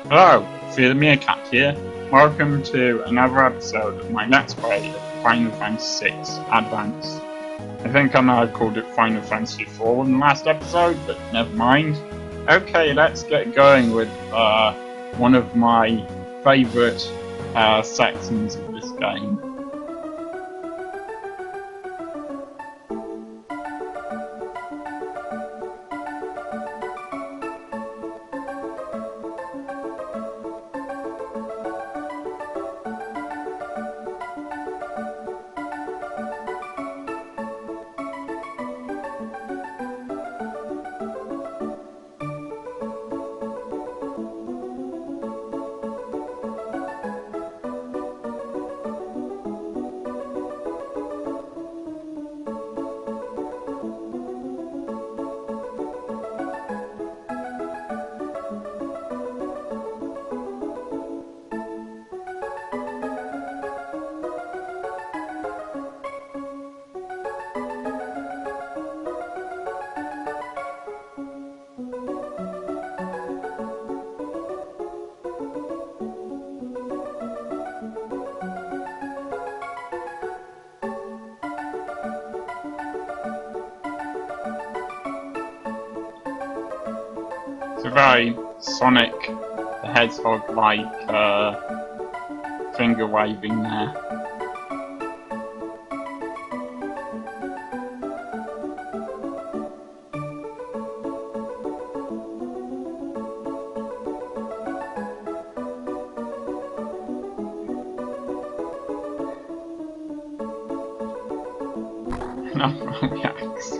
Hello, it's Meerkat here. Welcome to another episode of my Let's Play of Final Fantasy VI Advance. I think I might have called it Final Fantasy IV in the last episode, but never mind. Okay, let's get going with one of my favourite sections of this game. It's a very Sonic the Hedgehog-like finger waving there. Yaks.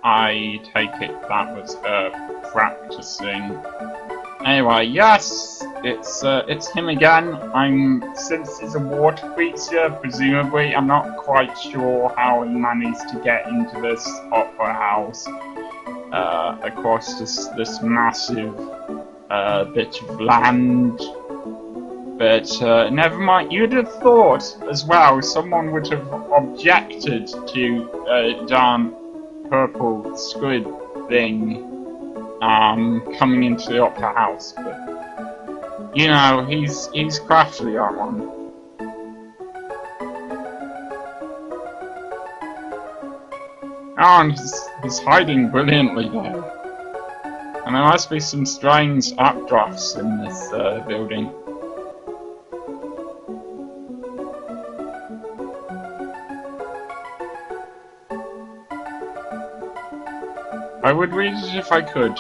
I take it that was her practicing. Anyway, yes, it's him again. Since he's a water creature, presumably, I'm not quite sure how he managed to get into this opera house across this massive bit of land. But never mind. You'd have thought as well someone would have objected to darn purple squid thing coming into the opera house, but you know, he's crafty, that one. Oh, and he's hiding brilliantly there. And there must be some strange updrafts in this building. I would read it if I could.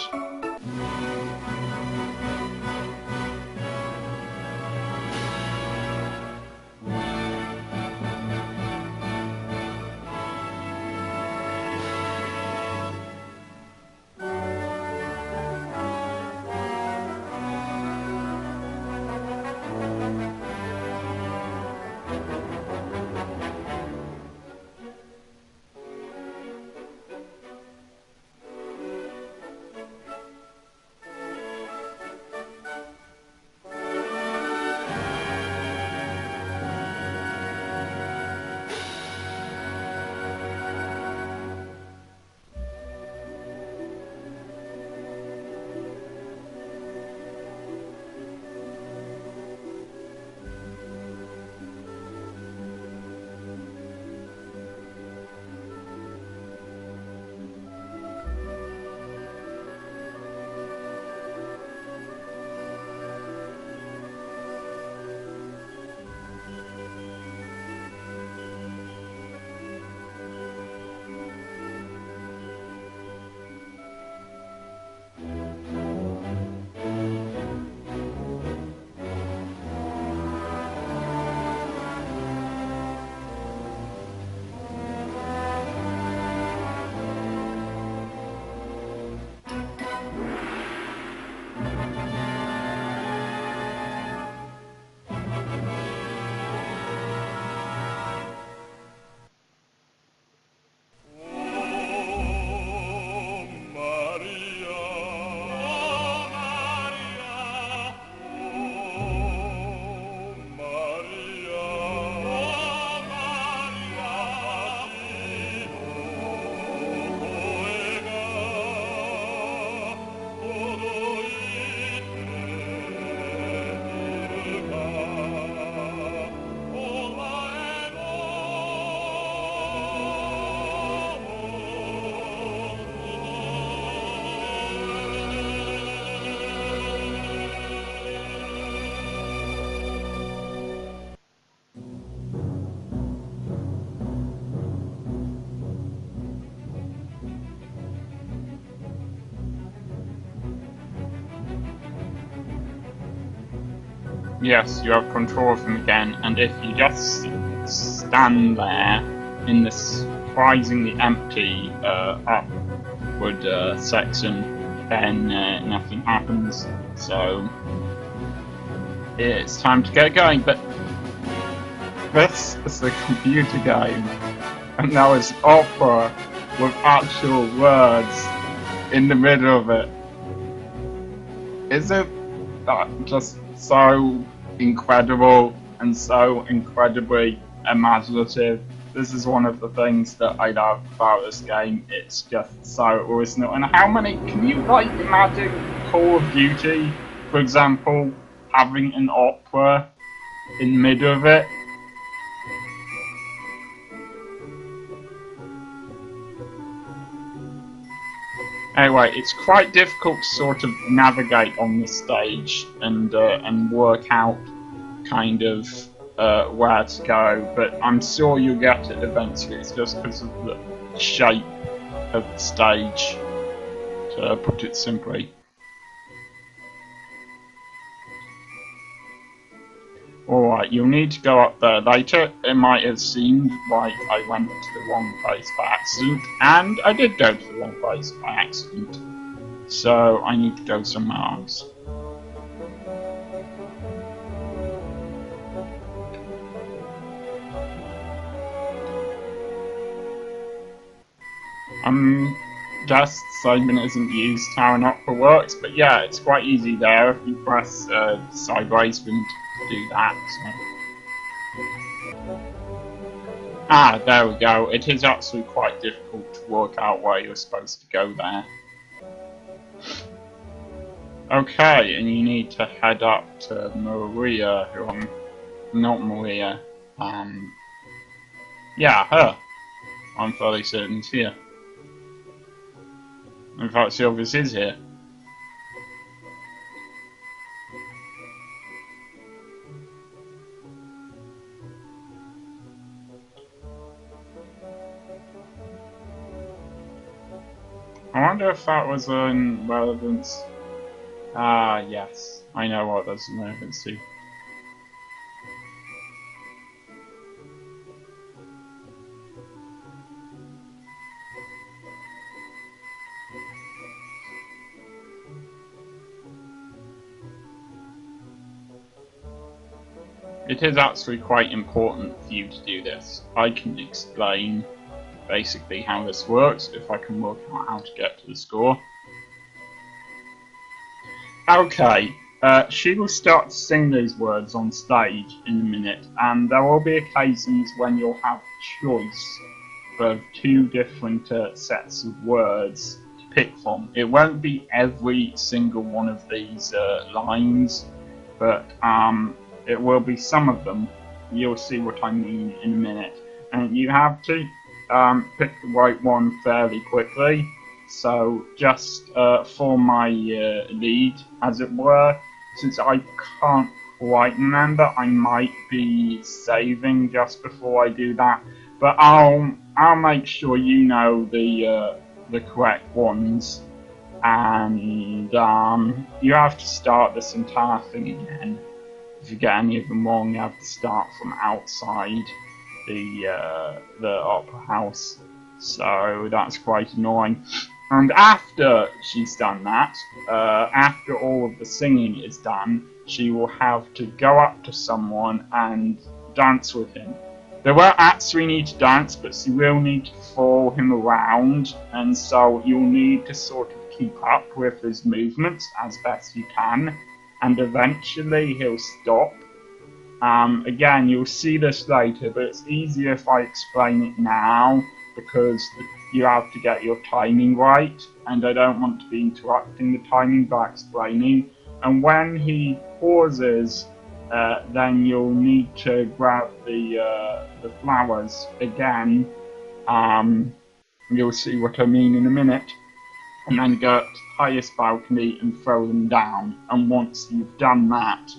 Yes, you have control of them again, and if you just stand there in this surprisingly empty upward section, then nothing happens. So it's time to get going. But this is a computer game, and now it's opera with actual words in the middle of it. Isn't that just so incredible and so incredibly imaginative? This is one of the things that I love about this game. It's just so original. And how many, can you like imagine Call of Duty, for example, having an opera in the middle of it? Anyway, it's quite difficult to sort of navigate on this stage and work out kind of where to go, but I'm sure you'll get it eventually. It's just because of the shape of the stage, to put it simply. Alright, you'll need to go up there later. It might have seemed like I went to the wrong place by accident, and I did go to the wrong place by accident. So I need to go somewhere else. Just Simon isn't used how an opera works, but yeah, it's quite easy there if you press sideways to do that. So. Ah, there we go. It is actually quite difficult to work out where you're supposed to go there. Okay, and you need to head up to Maria, who not Maria. Yeah, her. I'm fairly certain it's here. In fact, Silvis is here. I wonder if that was in relevance. Ah, yes. I know what that's in relevance to. It is actually quite important for you to do this. I can explain basically how this works if I can work out how to get to the score. Okay, she will start to sing these words on stage in a minute, and there will be occasions when you'll have a choice of two different sets of words to pick from. It won't be every single one of these lines, but it will be some of them. You'll see what I mean in a minute. And you have to pick the right one fairly quickly. So just for my lead, as it were, since I can't quite remember, I might be saving just before I do that. But I'll make sure you know the correct ones. And you have to start this entire thing again. If you get any of them wrong, you have to start from outside the opera house. So that's quite annoying. And after she's done that, after all of the singing is done, she will have to go up to someone and dance with him. They won't actually need to dance, but she will need to follow him around, and so you'll need to sort of keep up with his movements as best you can. And eventually he'll stop. Again, you'll see this later, but it's easier if I explain it now, because you have to get your timing right, and I don't want to be interrupting the timing by explaining. And when he pauses, then you'll need to grab the flowers again. You'll see what I mean in a minute. And then go up to the highest balcony and throw them down. And once you've done that,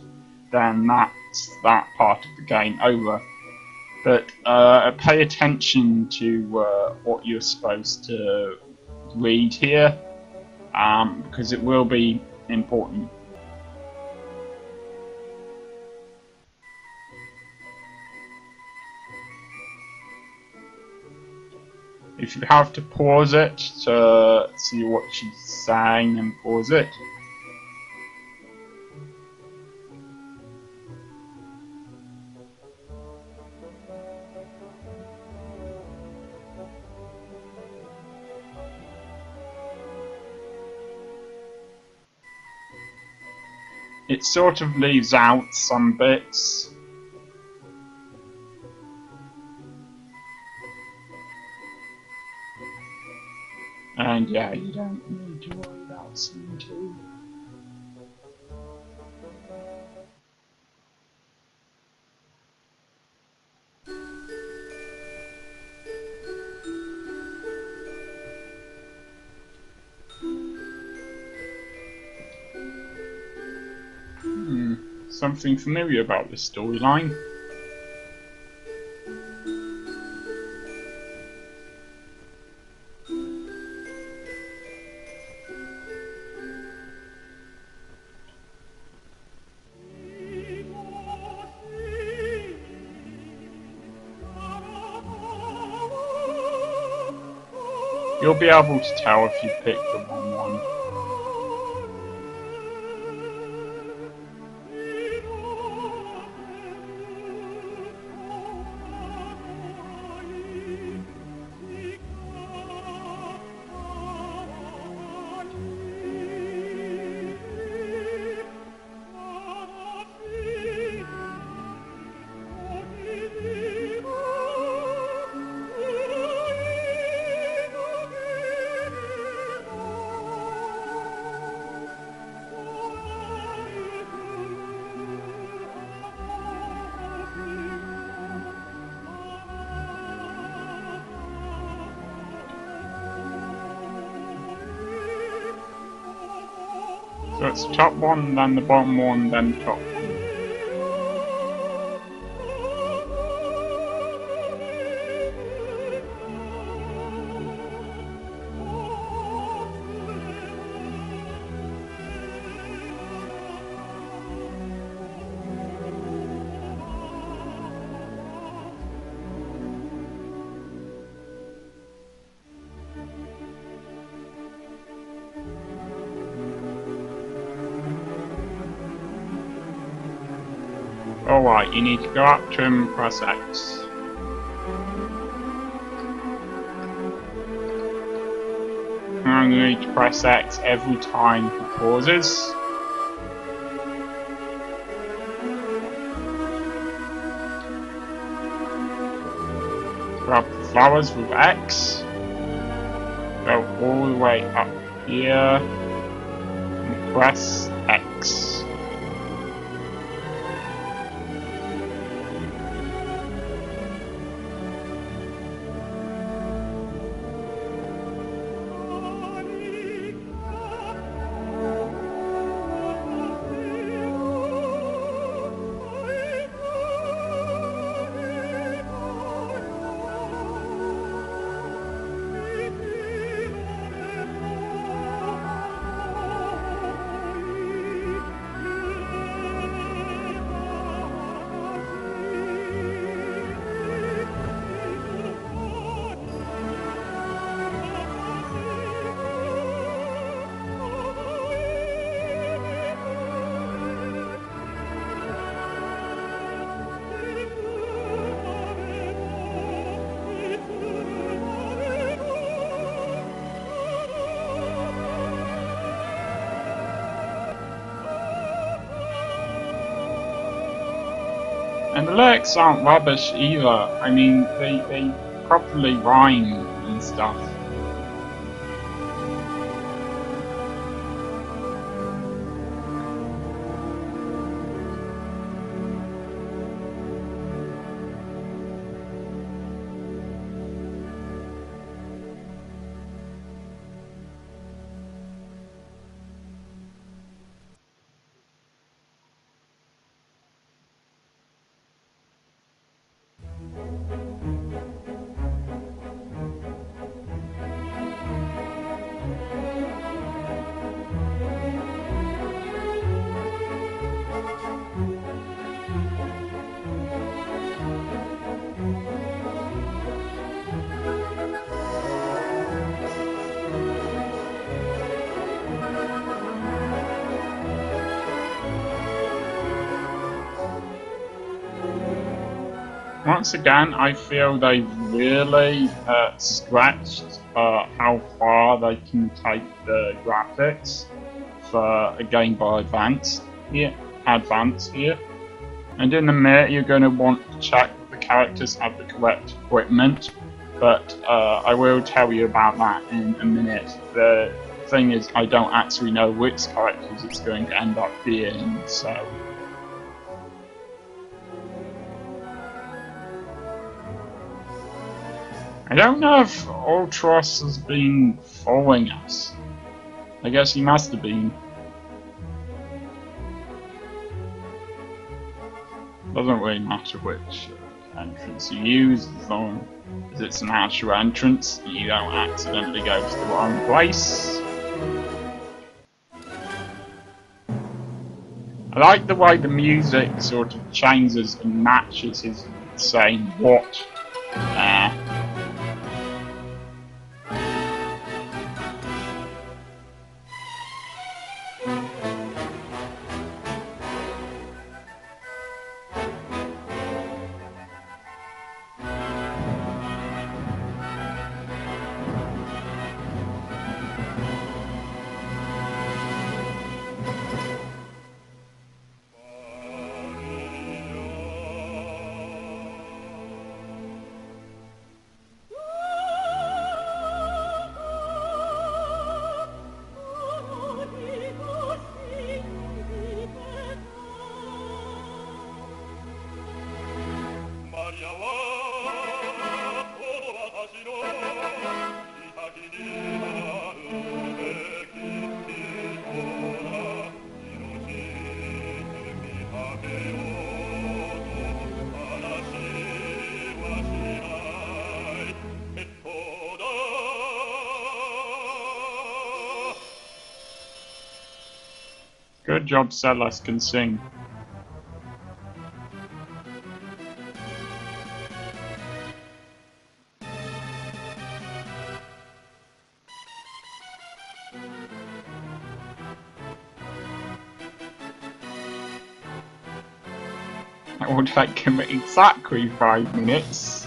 then that's that part of the game over. But pay attention to what you're supposed to read here, because it will be important. If you have to pause it to see what she's saying, then pause it. It sort of leaves out some bits. And yeah, you don't need to worry about scene 2. Something familiar about this storyline. You'll be able to tell if you pick the wrong one. So it's the top one, then the bottom one, then the top one. Alright, you need to go up to him and press X. And you need to press X every time he pauses. Grab the flowers with X. Go all the way up here and press X. And the lyrics aren't rubbish either. I mean, they properly rhyme and stuff. once again, I feel they've really stretched how far they can take the graphics for a Game Boy Advance here. And in a minute, you're going to want to check the characters have the correct equipment, but I will tell you about that in a minute. The thing is, I don't actually know which characters it's going to end up being, so... I don't know if Ultros has been following us. I guess he must have been. Doesn't really matter which entrance you use, as long as it's an actual entrance and you don't accidentally go to the wrong place. I like the way the music sort of changes and matches his saying what there. Good job, Celeste can sing. It will take him exactly 5 minutes,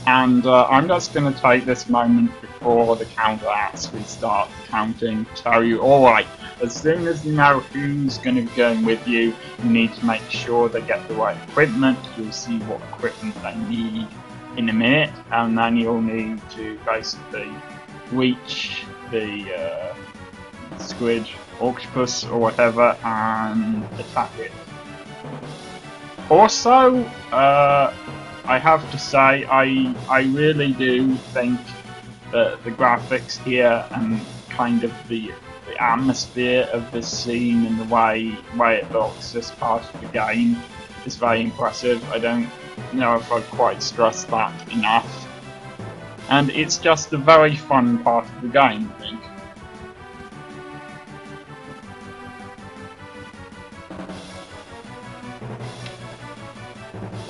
and I'm just going to take this moment before the counter actually starts counting to tell you, alright, as soon as you know who's going to be going with you, you need to make sure they get the right equipment. You'll see what equipment they need in a minute, and then you'll need to basically reach the squid, octopus or whatever, and attack it. Also, I have to say, I really do think that the graphics here and kind of the atmosphere of this scene and the way it looks, this part of the game, is very impressive. I don't know if I've quite stressed that enough. And it's just a very fun part of the game, I think.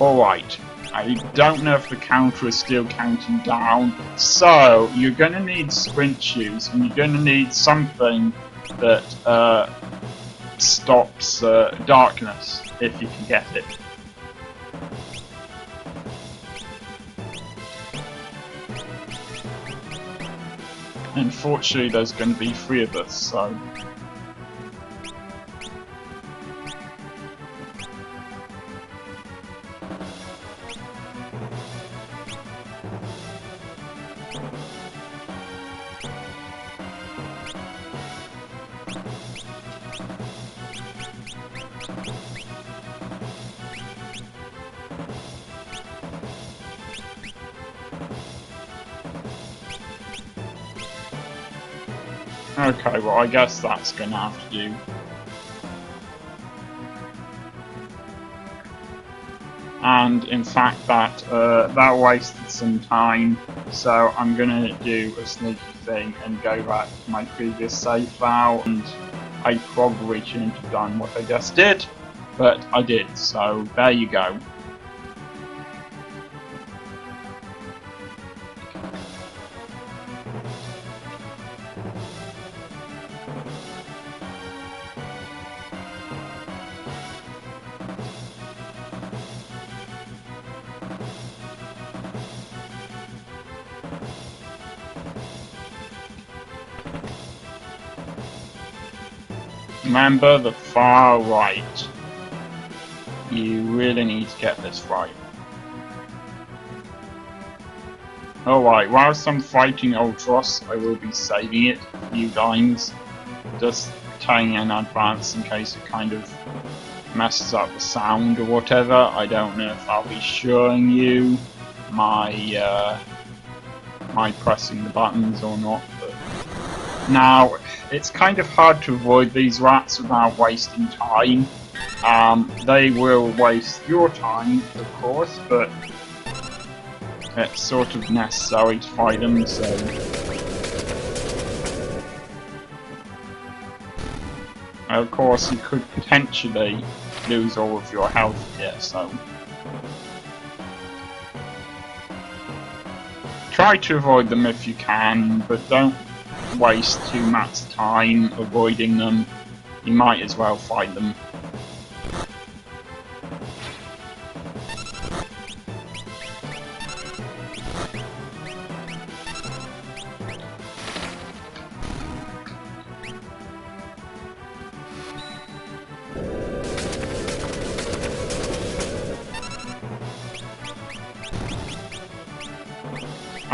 Alright, I don't know if the counter is still counting down, so you're going to need sprint shoes, and you're going to need something that stops darkness, if you can get it. Unfortunately, there's going to be 3 of us, so... Okay, well I guess that's gonna have to do. And in fact that wasted some time, so I'm gonna do a sneaky thing and go back to my previous save file, and I probably shouldn't have done what I just did, but I did, so there you go. Remember the far right. You really need to get this right. Alright, whilst I'm fighting Ultros, I will be saving it a few times. Just playing in advance in case it kind of messes up the sound or whatever. I don't know if I'll be showing you my my pressing the buttons or not. But now, it's kind of hard to avoid these rats without wasting time. They will waste your time, of course, but it's sort of necessary to fight them, so... Of course, you could potentially lose all of your health here, so... Try to avoid them if you can, but don't waste too much time avoiding them. You might as well fight them.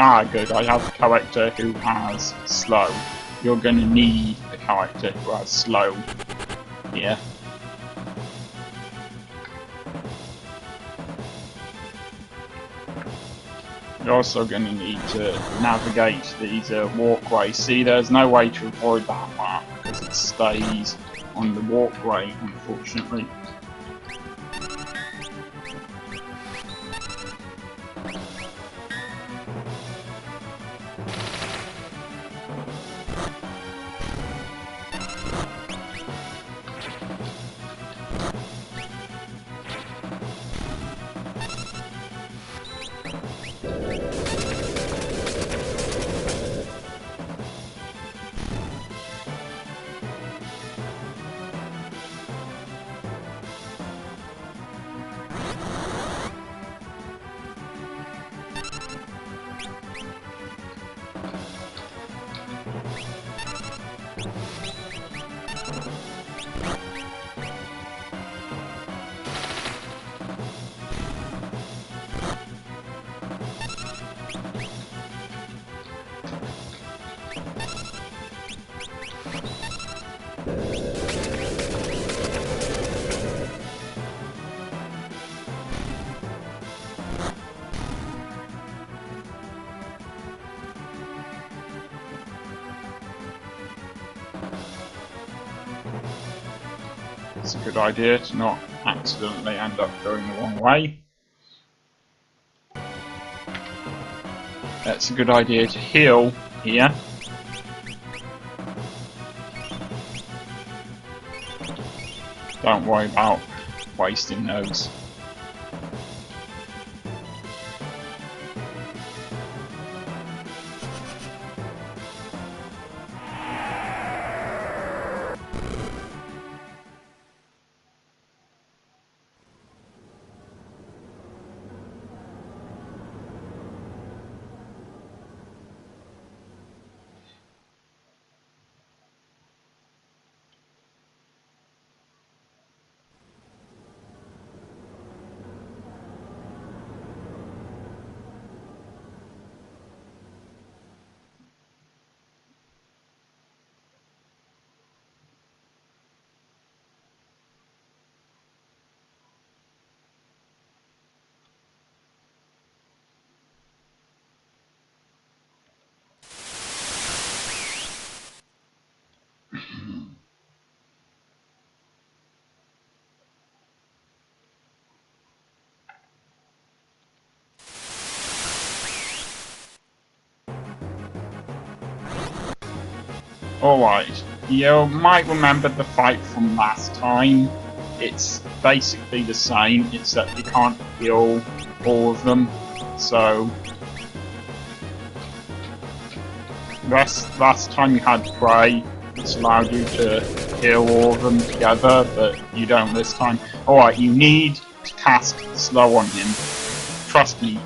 Ah, good, I have a character who has slow. You're gonna need a character who has slow here. You're also gonna need to navigate these walkways. See, there's no way to avoid that part because it stays on the walkway, unfortunately. It's a good idea to not accidentally end up going the wrong way. It's a good idea to heal here. Don't worry about wasting those. Alright, you might remember the fight from last time. It's basically the same, except you can't heal all of them. So, last time you had Prey, which allowed you to heal all of them together, but you don't this time. Alright, you need to cast slow on him. Trust me.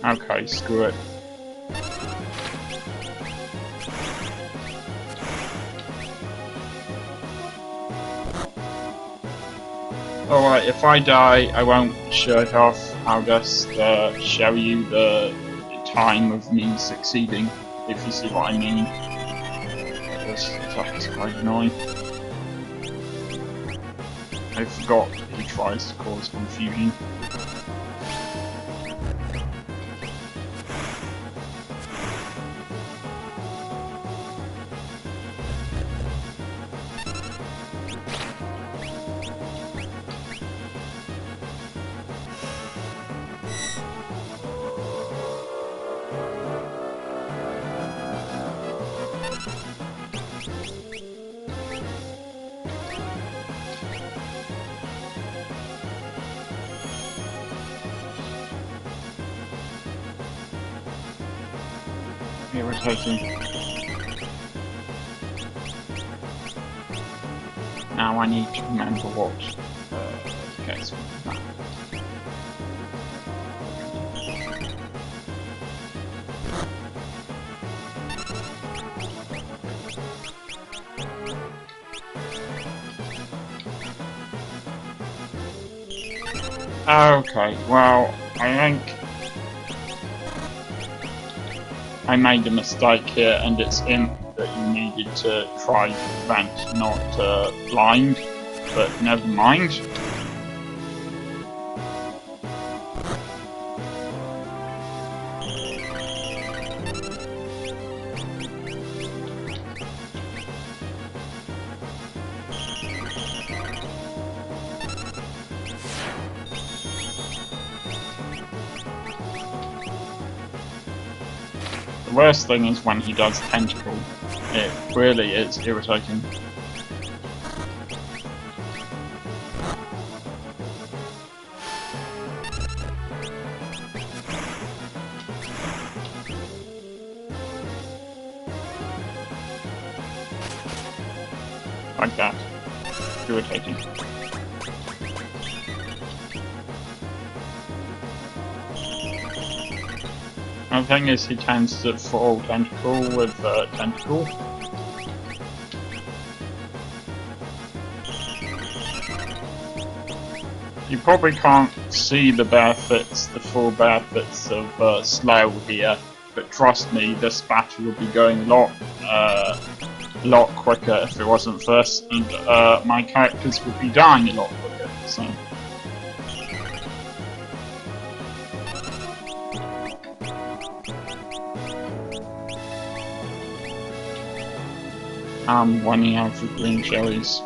Okay, screw it. Alright, if I die, I won't show it off. I'll just show you the time of me succeeding, if you see what I mean. That's quite annoying. I forgot he tries to cause confusion. Irritating. Now I need to remember what gets me that. Okay, well, I think I made a mistake here, and it's imp that you needed to try to prevent, not blind, but never mind. The worst thing is when he does tentacle. It really is irritating. Like that. Irritating. The thing is, he tends to fall tentacle with tentacle. You probably can't see the benefits, the full benefits of slow here, but trust me, this battle would be going a lot quicker if it wasn't for this, and my characters would be dying a lot quicker. So. I'm running out of green cherries.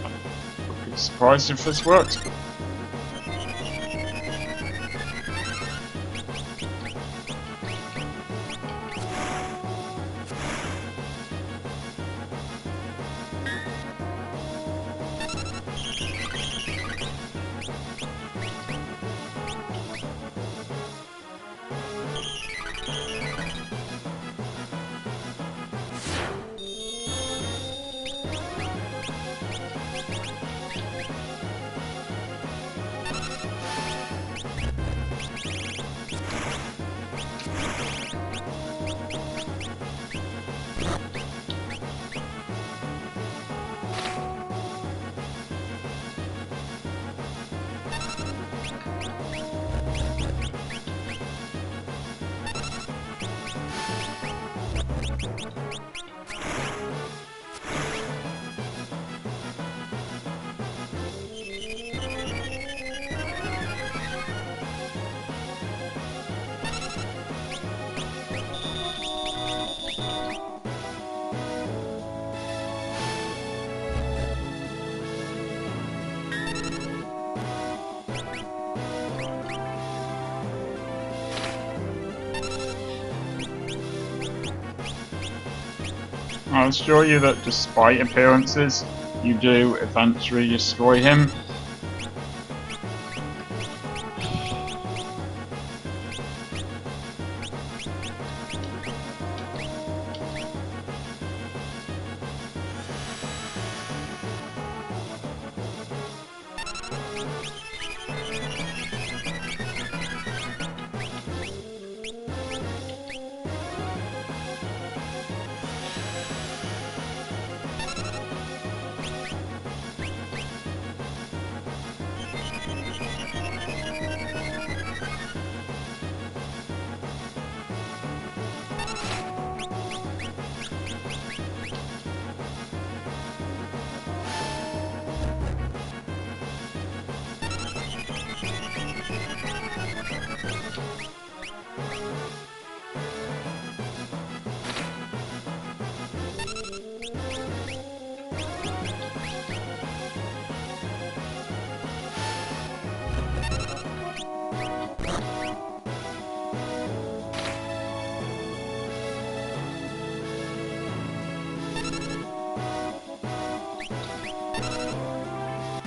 I'd be surprised if this works. I'll assure you that despite appearances, you do eventually destroy him.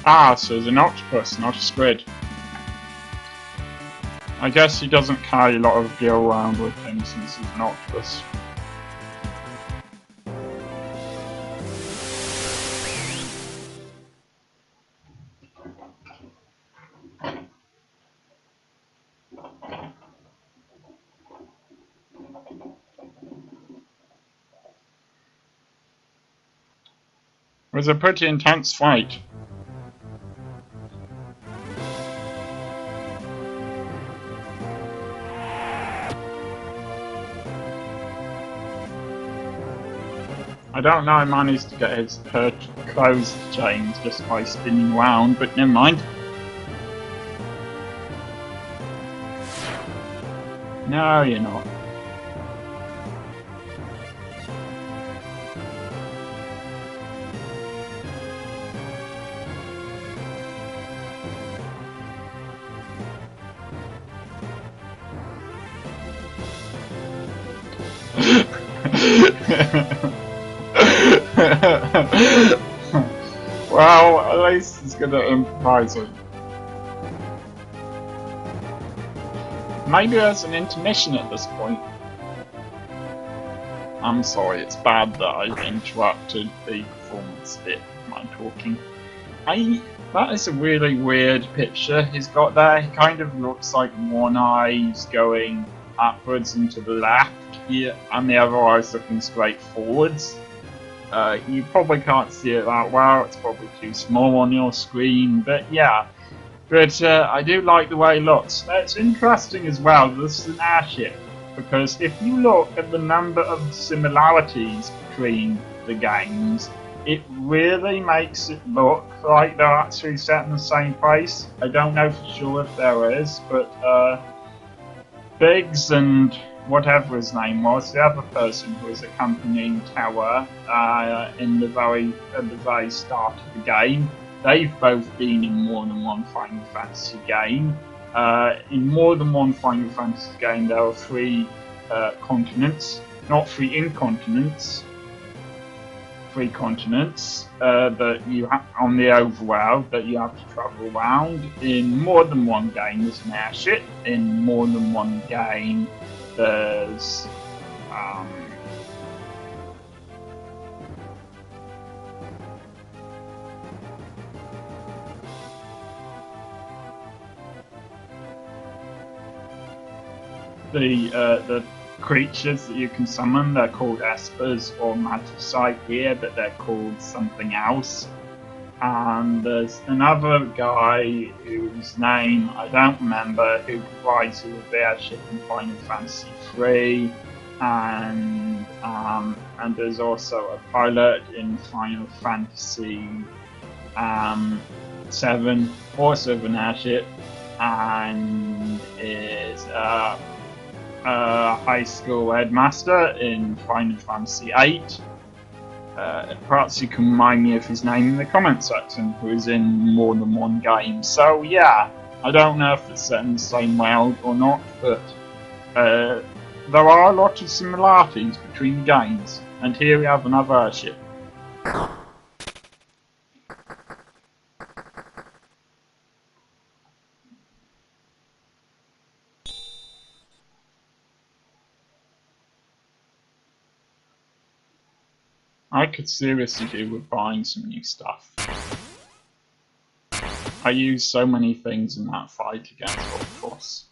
Ah, so he's an octopus, not a squid. I guess he doesn't carry a lot of gear around with him since he's an octopus. It was a pretty intense fight. I don't know, I managed to get her clothes changed just by spinning around, but never mind. No, you're not. Well, at least he's good at improvising. Maybe there's an intermission at this point. I'm sorry, it's bad that I interrupted the performance bit of my talking. That is a really weird picture he's got there. He kind of looks like one eye's going upwards and to the left here, and the other eye's looking straight forwards. You probably can't see it that well, it's probably too small on your screen, but yeah. But I do like the way it looks. It's interesting as well, this is an airship, because if you look at the number of similarities between the games, it really makes it look like they're actually set in the same place. I don't know for sure if there is, but Biggs and whatever his name was, the other person who was accompanying Tower at the very start of the game, they've both been in more than one Final Fantasy game. In more than one Final Fantasy game, there are 3 continents, not 3 incontinents. 3 continents that you have on the overworld that you have to travel around. In more than one game, there's an airship. In more than one game, there's the creatures that you can summon. They're called espers or magicite here, but they're called something else. And there's another guy whose name I don't remember, who provides you with the airship in Final Fantasy 3, and there's also a pilot in Final Fantasy 7, also of an airship, and is high school headmaster in Final Fantasy 8. Perhaps you can remind me of his name in the comment section, who is in more than one game. So yeah, I don't know if it's set in the same world or not, but there are a lot of similarities between the games. And here we have another airship. I could seriously do with buying some new stuff. I used so many things in that fight against Octopus.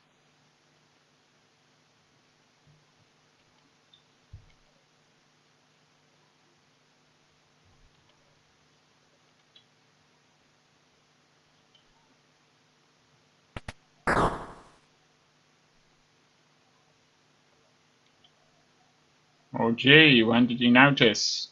Oh gee, when did you notice?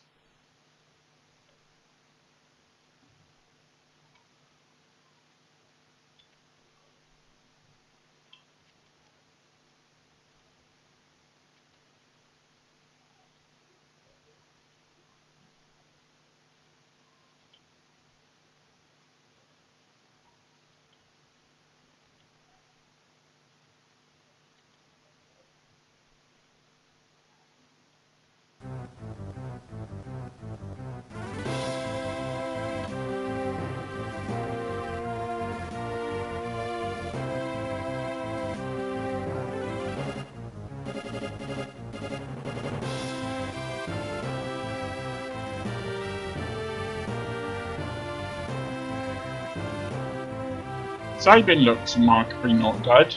Sabin looks remarkably not good.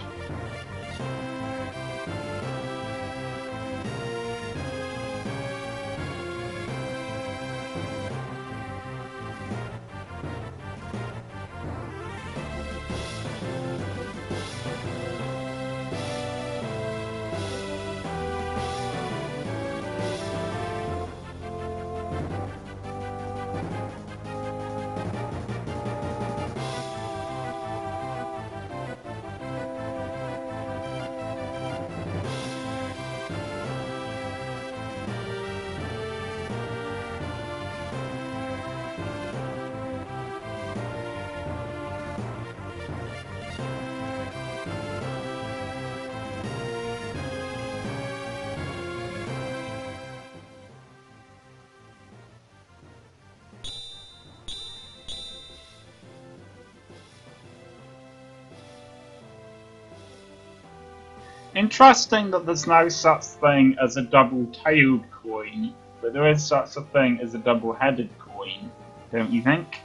Interesting that there's no such thing as a double-tailed coin, but there is such a thing as a double-headed coin, don't you think?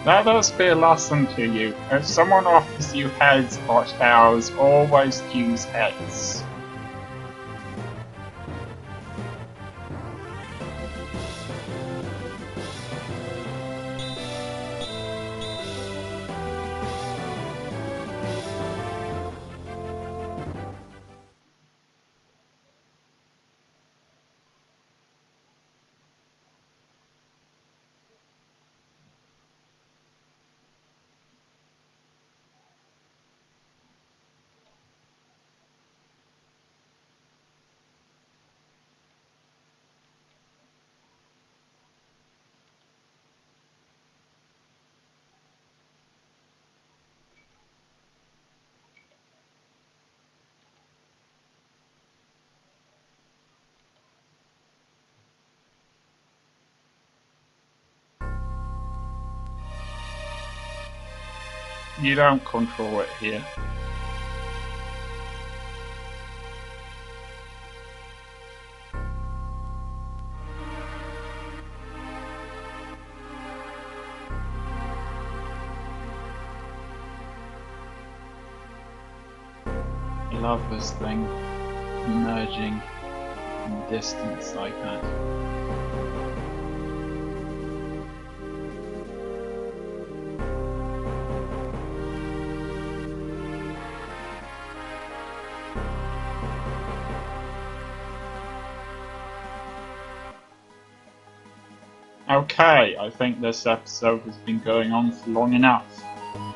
Let us be a lesson to you. If someone offers you heads or tails, always choose heads. You don't control it here. I love this thing emerging in the distance like that. Okay, I think this episode has been going on for long enough.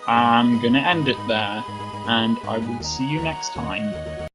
I'm gonna end it there, and I will see you next time.